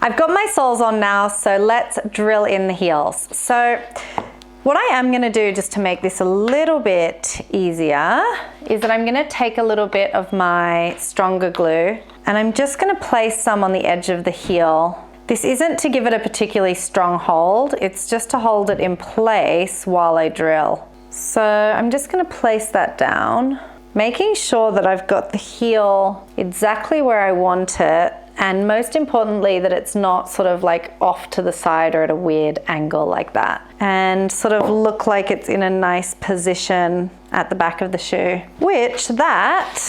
I've got my soles on now, so let's drill in the heels. So what I am going to do, just to make this a little bit easier, is that I'm going to take a little bit of my stronger glue and I'm just going to place some on the edge of the heel. This isn't to give it a particularly strong hold, it's just to hold it in place while I drill. So I'm just going to place that down, making sure that I've got the heel exactly where I want it, and most importantly that it's not sort of like off to the side or at a weird angle like that, and sort of look like it's in a nice position at the back of the shoe, which that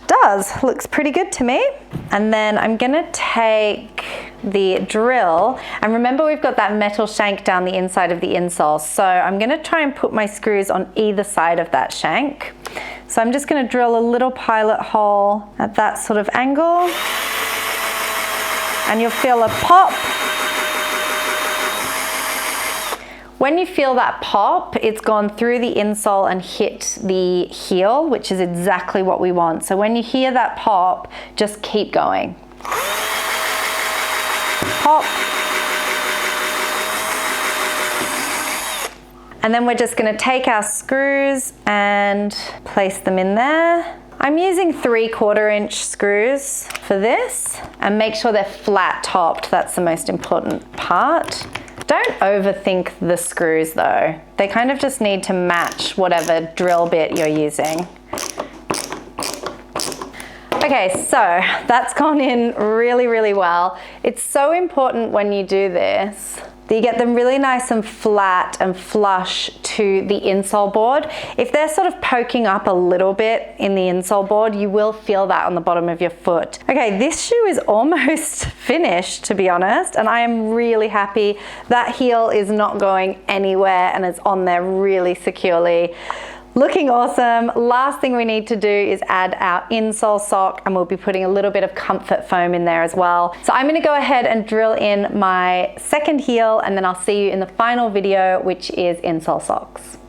does. Looks pretty good to me. And then I'm gonna take the drill, and remember we've got that metal shank down the inside of the insole, so I'm gonna try and put my screws on either side of that shank. So I'm just gonna drill a little pilot hole at that sort of angle, and you'll feel a pop. When you feel that pop, it's gone through the insole and hit the heel, which is exactly what we want. So when you hear that pop, just keep going. Pop. And then we're just gonna take our screws and place them in there. I'm using 3/4 inch screws for this, and make sure they're flat topped. That's the most important part. Don't overthink the screws though. They kind of just need to match whatever drill bit you're using. Okay, so that's gone in really, really well. It's so important when you do this that you get them really nice and flat and flush to the insole board. If they're sort of poking up a little bit in the insole board, you will feel that on the bottom of your foot. Okay, this shoe is almost finished, to be honest, and I am really happy. That heel is not going anywhere and it's on there really securely. Looking awesome. Last thing we need to do is add our insole sock, and we'll be putting a little bit of comfort foam in there as well. So I'm gonna go ahead and drill in my second heel, and then I'll see you in the final video, which is insole socks.